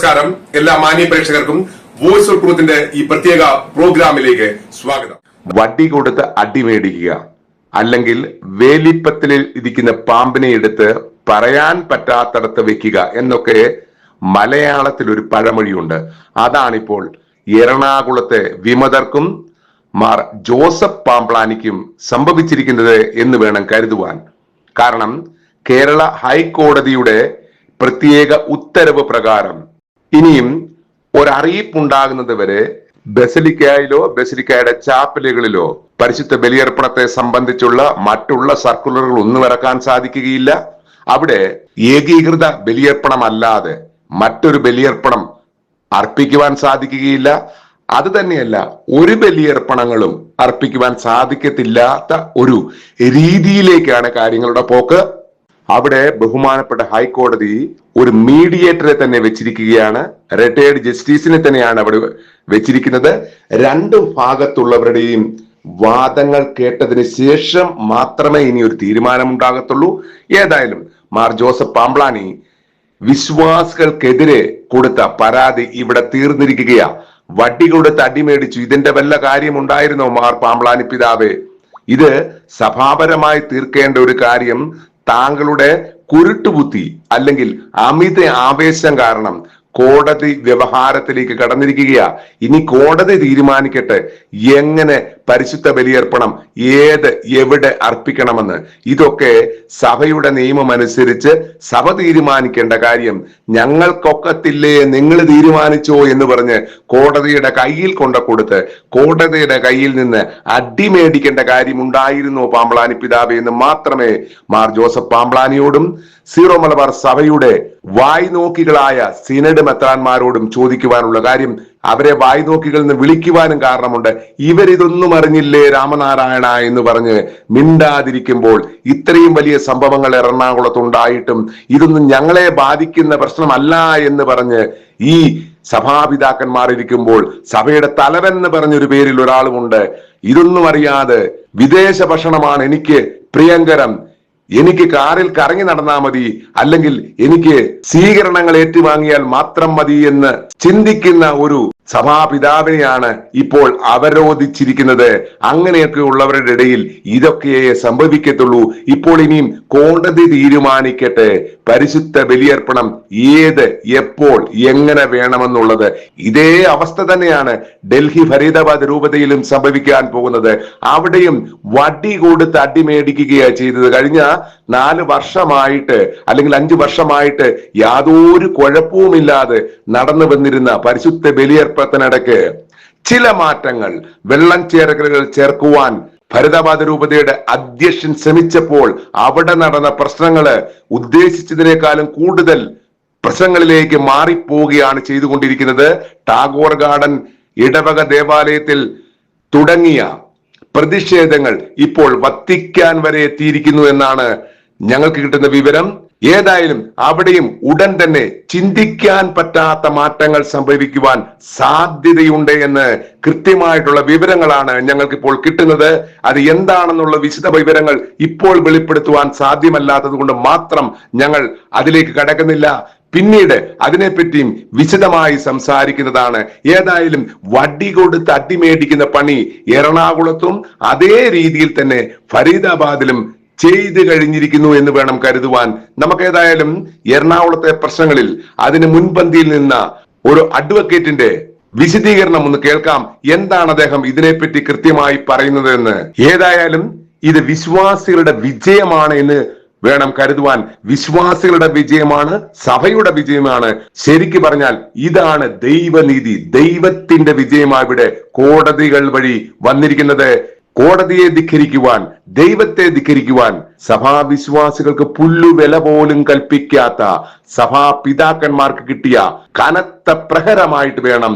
നമസ്കാരം. എല്ലാ മാന്യ പ്രേക്ഷകർക്കും വോയിസ് ഓഫ് ട്രൂത്തിന്റെ ഈ പ്രത്യേക പ്രോഗ്രാമിലേക്ക് സ്വാഗതം. വടി കൊടുത്ത് അടിമേടിക്കുക, അല്ലെങ്കിൽ വേലിപ്പത്തിൽ ഇരിക്കുന്ന പാമ്പിനെ എടുത്ത് പറയാൻ പറ്റാത്തടത്ത് വെക്കുക എന്നൊക്കെ മലയാളത്തിൽ ഒരു പഴമൊഴിയുണ്ട്. അതാണിപ്പോൾ എറണാകുളത്തെ വിമതർക്കും മാർ ജോസഫ് പാംപ്ലാനിക്കും സംഭവിച്ചിരിക്കുന്നത് എന്ന് വേണം കരുതുവാൻ. കാരണം കേരള ഹൈക്കോടതിയുടെ പ്രത്യേക ഉത്തരവ് പ്രകാരം ഇനിയും ഒരറിയിപ്പുണ്ടാകുന്നത് വരെ ബസിലിക്കയിലോ ബസിലിക്കയുടെ ചാപ്പലുകളിലോ പരിശുദ്ധ ബലിയർപ്പണത്തെ സംബന്ധിച്ചുള്ള മറ്റുള്ള സർക്കുലറുകൾ ഒന്നും ഇറക്കാൻ സാധിക്കുകയില്ല. അവിടെ ഏകീകൃത ബലിയർപ്പണമല്ലാതെ മറ്റൊരു ബലിയർപ്പണം അർപ്പിക്കുവാൻ സാധിക്കുകയില്ല. അത് തന്നെയല്ല, ഒരു ബലിയർപ്പണങ്ങളും അർപ്പിക്കുവാൻ സാധിക്കത്തില്ലാത്ത ഒരു രീതിയിലേക്കാണ് കാര്യങ്ങളുടെ പോക്ക്. അവിടെ ബഹുമാനപ്പെട്ട ഹൈക്കോടതി ഒരു മീഡിയേറ്ററെ തന്നെ വെച്ചിരിക്കുകയാണ്. റിട്ടയർഡ് ജസ്റ്റിസിനെ തന്നെയാണ് അവിടെ വെച്ചിരിക്കുന്നത്. രണ്ടു ഭാഗത്തുള്ളവരുടെയും വാദങ്ങൾ കേട്ടതിന് ശേഷം മാത്രമേ ഇനി ഒരു തീരുമാനമുണ്ടാകത്തുള്ളൂ. ഏതായാലും മാർ ജോസഫ് പാംപ്ലാനി വിശ്വാസികൾക്കെതിരെ കൊടുത്ത പരാതി ഇവിടെ തീർന്നിരിക്കുകയാ. വടി കൊടുത്ത് അടിമേടിച്ചു. ഇതിന്റെ വല്ല കാര്യമുണ്ടായിരുന്നോ മാർ പാംപ്ലാനി പിതാവേ? ഇത് സഭാപരമായി തീർക്കേണ്ട ഒരു കാര്യം താങ്കളുടെ കുരുട്ടുബുദ്ധി അല്ലെങ്കിൽ അമിത ആവേശം കാരണം കോടതി വ്യവഹാരത്തിലേക്ക് കടന്നിരിക്കുകയാ. ഇനി കോടതി തീരുമാനിക്കട്ടെ എങ്ങനെ പരിശുദ്ധ ബലിയർപ്പണം എവിടെ അർപ്പിക്കണമെന്ന്. ഇതൊക്കെ സഭയുടെ നിയമം അനുസരിച്ച് സഭ തീരുമാനിക്കേണ്ട കാര്യം. ഞങ്ങൾക്കൊക്കത്തില്ലേ, നിങ്ങൾ തീരുമാനിച്ചോ എന്ന് പറഞ്ഞ് കോടതിയുടെ കയ്യിൽ കൊടുത്ത് കോടതിയുടെ കയ്യിൽ നിന്ന് അടിമേടിക്കേണ്ട കാര്യം ഉണ്ടായിരുന്നോ പാംപ്ലാനി പിതാവേ എന്ന് മാത്രമേ മാർ ജോസഫ് പാംപ്ലാനിയോടും സീറോ മലബാർ സഭയുടെ വായ്നോക്കികളായ സിനഡ് മെത്രാന്മാരോടും ചോദിക്കുവാനുള്ള കാര്യം. അവരെ വായ്നോക്കികളിൽ നിന്ന് വിളിക്കുവാനും കാരണമുണ്ട്. ഇവരിതൊന്നും അറിഞ്ഞില്ലേ രാമനാരായണ എന്ന് പറഞ്ഞ് മിണ്ടാതിരിക്കുമ്പോൾ ഇത്രയും വലിയ സംഭവങ്ങൾ എറണാകുളത്തുണ്ടായിട്ടും ഇതൊന്നും ഞങ്ങളെ ബാധിക്കുന്ന പ്രശ്നമല്ല എന്ന് പറഞ്ഞ് ഈ സഭാപിതാക്കന്മാർ ഇരിക്കുമ്പോൾ സഭയുടെ തലവൻ എന്ന് പറഞ്ഞൊരു പേരിൽ ഒരാളുമുണ്ട്. ഇതൊന്നും അറിയാതെ വിദേശ ഭക്ഷണമാണ് എനിക്ക് പ്രിയങ്കരം, എനിക്ക് കാറിൽ കറങ്ങി നടന്നാൽ മതി, അല്ലെങ്കിൽ എനിക്ക് സ്വീകരണങ്ങൾ ഏറ്റുവാങ്ങിയാൽ മാത്രം മതി എന്ന് ചിന്തിക്കുന്ന ഒരു സഭാപിതാവിനെയാണ് ഇപ്പോൾ അവരോധിച്ചിരിക്കുന്നത്. അങ്ങനെയൊക്കെ ഉള്ളവരുടെ ഇടയിൽ ഇതൊക്കെ സംഭവിക്കത്തുള്ളൂ. ഇപ്പോൾ ഇനിയും കോടതി തീരുമാനിക്കട്ടെ പരിശുദ്ധ ബലിയർപ്പണം എപ്പോൾ എങ്ങനെ വേണമെന്നുള്ളത്. ഇതേ അവസ്ഥ തന്നെയാണ് ഡൽഹി ഫരീദാബാദ് രൂപതയിലും സംഭവിക്കാൻ പോകുന്നത്. അവിടെയും വടി കൊടുത്ത് അടിമേടിക്കുകയാണ് ചെയ്തത്. കഴിഞ്ഞ 4 വർഷമായിട്ട് അല്ലെങ്കിൽ 5 വർഷമായിട്ട് യാതൊരു കുഴപ്പവുമില്ലാതെ നടന്നു വന്നിരുന്ന പരിശുദ്ധ ബലിയർപ്പണത്തിനിടയ്ക്ക് ചില മാറ്റങ്ങൾ, വെള്ളം ചേർക്കലുകൾ ചേർക്കുവാൻ ഫരീദാബാദ് രൂപതയുടെ അധ്യക്ഷൻ ശ്രമിച്ചപ്പോൾ അവിടെ നടന്ന പ്രശ്നങ്ങള് ഉദ്ദേശിച്ചതിനേക്കാളും കൂടുതൽ പ്രശ്നങ്ങളിലേക്ക് മാറിപ്പോവുകയാണ് ചെയ്തുകൊണ്ടിരിക്കുന്നത്. ടാഗോർ ഗാർഡൻ ഇടവക ദേവാലയത്തിൽ തുടങ്ങിയ പ്രതിഷേധങ്ങൾ ഇപ്പോൾ വത്തിക്കാൻ വരെ എത്തിയിരിക്കുന്നു എന്നാണ് ഞങ്ങൾക്ക് കിട്ടുന്ന വിവരം. ഏതായാലും അവിടെയും ഉടൻ തന്നെ ചിന്തിക്കാൻ പറ്റാത്ത മാറ്റങ്ങൾ സംഭവിക്കുവാൻ സാധ്യതയുണ്ട് എന്ന് കൃത്യമായിട്ടുള്ള വിവരങ്ങളാണ് ഞങ്ങൾക്ക് ഇപ്പോൾ കിട്ടുന്നത്. അത് എന്താണെന്നുള്ള വിശദ വിവരങ്ങൾ ഇപ്പോൾ വെളിപ്പെടുത്തുവാൻ സാധ്യമല്ലാത്തത് കൊണ്ട് മാത്രം ഞങ്ങൾ അതിലേക്ക് കടക്കുന്നില്ല. പിന്നീട് അതിനെപ്പറ്റിയും വിശദമായി സംസാരിക്കുന്നതാണ്. ഏതായാലും വടി കൊടുത്ത് അടിമേടിക്കുന്ന പണി എറണാകുളത്തും അതേ രീതിയിൽ തന്നെ ഫരീദാബാദിലും ചെയ്ത് കഴിഞ്ഞിരിക്കുന്നു എന്ന് വേണം കരുതുവാൻ. നമുക്കേതായാലും എറണാകുളത്തെ പ്രശ്നങ്ങളിൽ അതിന് മുൻപന്തിയിൽ നിന്ന ഒരു അഡ്വക്കേറ്റിന്റെ വിശദീകരണം ഒന്ന് കേൾക്കാം. എന്താണ് അദ്ദേഹം ഇതിനെപ്പറ്റി കൃത്യമായി പറയുന്നത് എന്ന്. ഏതായാലും ഇത് വിശ്വാസികളുടെ വിജയമാണ് എന്ന് വേണം കരുതുവാൻ. വിശ്വാസികളുടെ വിജയമാണ്, സഭയുടെ വിജയമാണ്. ശരിക്കു പറഞ്ഞാൽ ഇതാണ് ദൈവനീതി, ദൈവത്തിന്റെ വിജയമാണ് ഇവിടെ കോടതികൾ വഴി വന്നിരിക്കുന്നത്. കോടതിയെ ധിക്കരിക്കുവാൻ, ദൈവത്തെ ധിക്കരിക്കുവാൻ സഭാവിശ്വാസികൾക്ക് പുല്ലുവില പോലും കൽപ്പിക്കാത്ത സഭാപിതാക്കന്മാർക്ക് കിട്ടിയ കനത്ത പ്രഹരമായിട്ട് വേണം,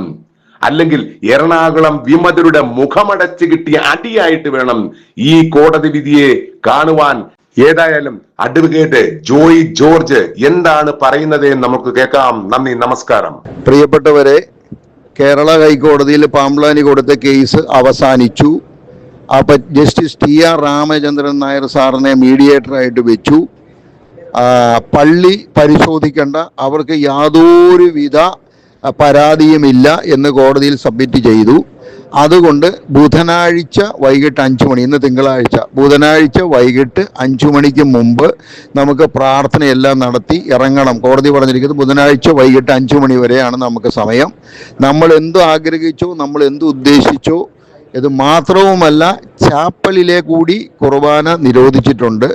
അല്ലെങ്കിൽ എറണാകുളം വിമതരുടെ മുഖമടച്ച് കിട്ടിയ അടിയായിട്ട് വേണം ഈ കോടതി വിധിയെ കാണുവാൻ. ഏതായാലും അഡ്വക്കേറ്റ് ജോയ് ജോർജ് എന്താണ് പറയുന്നത് എന്ന് നമുക്ക് കേൾക്കാം. നന്ദി, നമസ്കാരം. പ്രിയപ്പെട്ടവരെ, കേരള ഹൈക്കോടതിയിൽ പാംപ്ലാനി കൊടുത്ത കേസ് അവസാനിച്ചു. അപ്പം ജസ്റ്റിസ് TR രാമചന്ദ്രൻ നായർ സാറിനെ മീഡിയേറ്ററായിട്ട് വെച്ചു. പള്ളി പരിശോധിക്കേണ്ട, അവർക്ക് യാതൊരുവിധ പരാതിയുമില്ല എന്ന് കോടതിയിൽ സബ്മിറ്റ് ചെയ്തു. അതുകൊണ്ട് ബുധനാഴ്ച വൈകിട്ട് 5 മണി, ഇന്ന് തിങ്കളാഴ്ച, ബുധനാഴ്ച വൈകിട്ട് 5 മണിക്ക് മുമ്പ് നമുക്ക് പ്രാർത്ഥനയെല്ലാം നടത്തി ഇറങ്ങണം. കോടതി പറഞ്ഞിരിക്കുന്നത് ബുധനാഴ്ച വൈകിട്ട് 5 മണി വരെയാണ് നമുക്ക് സമയം. നമ്മൾ എന്ത് ആഗ്രഹിച്ചോ, നമ്മൾ എന്ത് ഉദ്ദേശിച്ചോ, ഇത് മാത്രവുമല്ല ചാപ്പലിലെ കൂടി കുർബാന നിരോധിച്ചിട്ടുണ്ട്.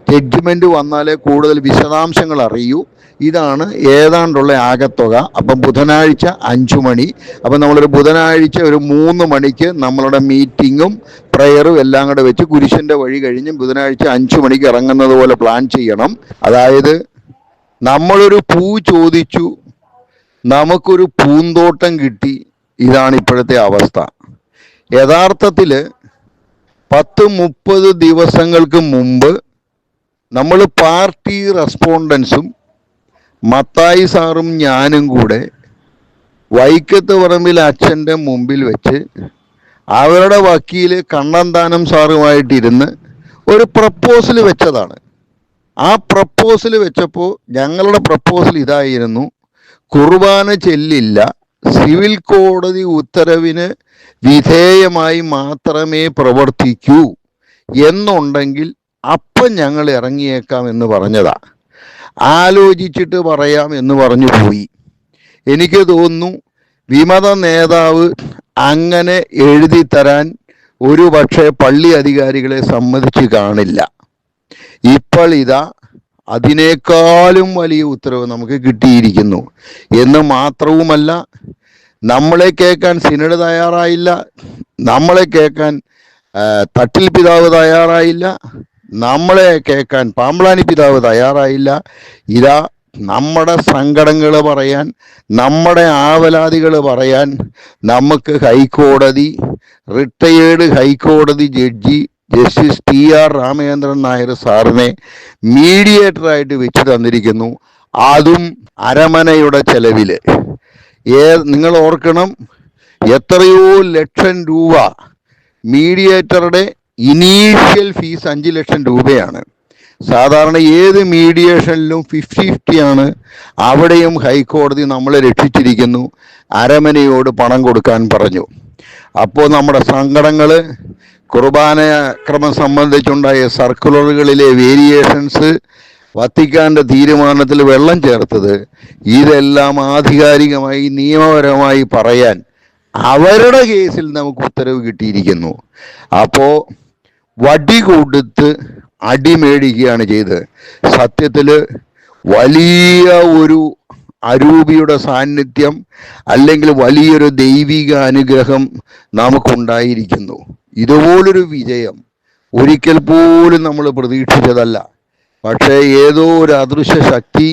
ജഡ്ജ്മെന്റ് വന്നാലേ കൂടുതൽ വിശദാംശങ്ങൾ അറിയൂ. ഇതാണ് ഏതാണ്ടുള്ള ആകത്തുക. അപ്പം ബുധനാഴ്ച 5 മണി. അപ്പം നമ്മളൊരു ബുധനാഴ്ച ഒരു 3 മണിക്ക് നമ്മളുടെ മീറ്റിങ്ങും പ്രയറും എല്ലാം കൂടെ വെച്ച് കുരിശിൻ്റെ വഴി കഴിഞ്ഞ് ബുധനാഴ്ച 5 മണിക്ക് ഇറങ്ങുന്നത് പോലെ പ്ലാൻ ചെയ്യണം. അതായത് നമ്മളൊരു പൂ ചോദിച്ചു, നമുക്കൊരു പൂന്തോട്ടം കിട്ടി. ഇതാണ് ഇപ്പോഴത്തെ അവസ്ഥ. യഥാർത്ഥത്തിൽ 10-30 ദിവസങ്ങൾക്ക് മുമ്പ് നമ്മൾ പാർട്ടി റെസ്പോണ്ടൻസും മത്തായി സാറും ഞാനും കൂടെ വൈക്കത്ത് പറമ്പിൽ അച്ഛൻ്റെ മുമ്പിൽ വെച്ച് അവരുടെ വക്കീല് കണ്ണന്താനം സാറുമായിട്ടിരുന്ന് ഒരു പ്രപ്പോസൽ വെച്ചതാണ്. ആ പ്രപ്പോസൽ വെച്ചപ്പോൾ ഞങ്ങളുടെ പ്രപ്പോസൽ ഇതായിരുന്നു: കുർബാന ചെല്ലില്ല, സിവിൽ കോടതി ഉത്തരവിന് വിധേയമായി മാത്രമേ പ്രവർത്തിക്കൂ എന്നുണ്ടെങ്കിൽ അപ്പം ഞങ്ങൾ ഇറങ്ങിയേക്കാം എന്ന് പറഞ്ഞതാ. ആലോചിച്ചിട്ട് പറയാം എന്ന് പറഞ്ഞു പോയി. എനിക്ക് തോന്നുന്നു വിമത നേതാവ് അങ്ങനെ എഴുതി തരാൻ ഒരു പക്ഷേ പള്ളി അധികാരികളെ സമ്മതിച്ച് കാണില്ല. ഇപ്പോൾ ഇതാ അതിനേക്കാളും വലിയ ഉത്തരവ് നമുക്ക് കിട്ടിയിരിക്കുന്നു. എന്ന് മാത്രവുമല്ല, നമ്മളെ കേൾക്കാൻ സിനഡ് തയ്യാറായില്ല, നമ്മളെ കേൾക്കാൻ തട്ടിൽ പിതാവ് തയ്യാറായില്ല, നമ്മളെ കേൾക്കാൻ പാമ്പ്ളാനി പിതാവ് തയ്യാറായില്ല. ഇതാ നമ്മുടെ സങ്കടങ്ങൾ പറയാൻ, നമ്മുടെ ആവലാതികൾ പറയാൻ നമുക്ക് ഹൈക്കോടതി, റിട്ടയേർഡ് ഹൈക്കോടതി judge justice TR Ramachandran Nair സാറിനെ മീഡിയേറ്ററായിട്ട് വെച്ച് തന്നിരിക്കുന്നു. അതും അരമനയുടെ ചെലവിൽ. നിങ്ങൾ ഓർക്കണം, എത്രയോ ലക്ഷം രൂപ മീഡിയേറ്ററുടെ ഇനീഷ്യൽ ഫീസ് 5 ലക്ഷം രൂപയാണ്. സാധാരണ ഏത് മീഡിയേഷനിലും 50-50 ആണ്. അവിടെയും ഹൈക്കോടതി നമ്മളെ രക്ഷിച്ചിരിക്കുന്നു. അരമനയോട് പണം കൊടുക്കാൻ പറഞ്ഞു. അപ്പോൾ നമ്മുടെ സങ്കടങ്ങൾ, കുർബാന ക്രമം സംബന്ധിച്ചുണ്ടായ സർക്കുലറുകളിലെ വേരിയേഷൻസ്, വത്തിക്കാൻ്റെ തീരുമാനത്തിൽ വെള്ളം ചേർത്തത്, ഇതെല്ലാം ആധികാരികമായി നിയമപരമായി പറയാൻ അവരുടെ കേസിൽ നമുക്ക് ഉത്തരവ് കിട്ടിയിരിക്കുന്നു. അപ്പോൾ വടി കൊടുത്ത് അടിമേടിക്കുകയാണ് ചെയ്തത്. സത്യത്തിൽ വലിയ ഒരു അരൂപിയുടെ സാന്നിധ്യം അല്ലെങ്കിൽ വലിയൊരു ദൈവിക അനുഗ്രഹം നമുക്കുണ്ടായിരിക്കുന്നു. ഇതുപോലൊരു വിജയം ഒരിക്കൽ പോലും നമ്മൾ പ്രതീക്ഷിച്ചതല്ല. പക്ഷേ ഏതോ ഒരു അദൃശ്യ ശക്തി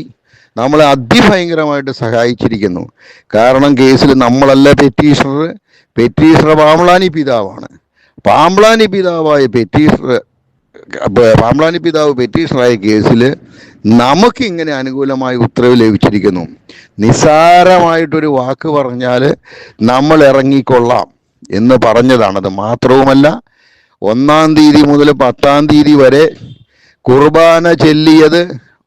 നമ്മളെ അതിഭയങ്കരമായിട്ട് സഹായിച്ചിരിക്കുന്നു. കാരണം കേസിൽ നമ്മളല്ല പെറ്റീഷണർ പാമ്പ്ളാനി പിതാവാണ്. പാമ്പ്ളാനി പിതാവ് പെറ്റീഷണറായ കേസിൽ നമുക്കിങ്ങനെ അനുകൂലമായ ഉത്തരവ് ലഭിച്ചിരിക്കുന്നു. നിസ്സാരമായിട്ടൊരു വാക്ക് പറഞ്ഞാൽ നമ്മൾ ഇറങ്ങിക്കൊള്ളാം എന്ന് പറഞ്ഞതാണത്. മാത്രവുമല്ല, 1-ാം തീയതി മുതൽ 10-ാം തീയതി വരെ കുർബാന ചെല്ലിയത്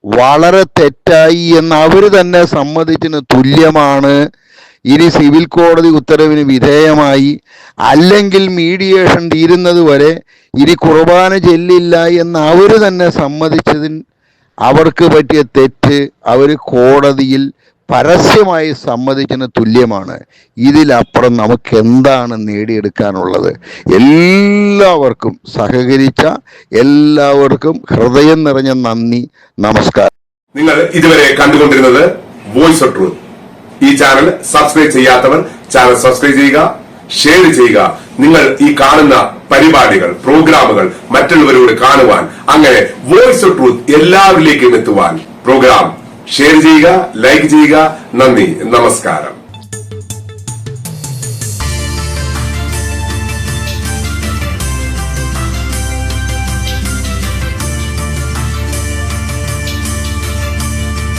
വളരെ തെറ്റായി എന്ന് അവർ തന്നെ സമ്മതിച്ചതിന് തുല്യമാണ്. ഇനി സിവിൽ കോടതി ഉത്തരവിന് വിധേയമായി അല്ലെങ്കിൽ മീഡിയേഷൻ തീരുന്നത് വരെ ഇനി കുർബാന ചെല്ലില്ല എന്ന് അവർ തന്നെ സമ്മതിച്ചതിന് അവർക്ക് പറ്റിയ തെറ്റ് അവർ കോടതിയിൽ പരസ്യമായി സമ്മതിച്ചതിന് തുല്യമാണ്. ഇതിലപ്പുറം നമുക്ക് എന്താണ് നേടിയെടുക്കാനുള്ളത്? എല്ലാവർക്കും സഹകരിച്ച എല്ലാവർക്കും ഹൃദയം നിറഞ്ഞ നന്ദി, നമസ്കാരം. നിങ്ങൾ ഇതുവരെ കണ്ടുകൊണ്ടിരുന്നത് വോയിസ് ഓഫ് ട്രൂത്ത്. ഈ ചാനൽ സബ്സ്ക്രൈബ് ചെയ്യാത്തവർ ചാനൽ സബ്സ്ക്രൈബ് ചെയ്യുക, ഷെയർ ചെയ്യുക. നിങ്ങൾ ഈ കാണുന്ന പരിപാടികൾ, പ്രോഗ്രാമുകൾ മറ്റുള്ളവരോട് കാണുവാൻ, അങ്ങനെ വോയിസ് ഓഫ് ട്രൂത്ത് എല്ലാവരിലേക്കും എത്തുവാൻ പ്രോഗ്രാം ഷെയർ ചെയ്യുക, ലൈക്ക് ചെയ്യുക. നന്ദി, നമസ്കാരം.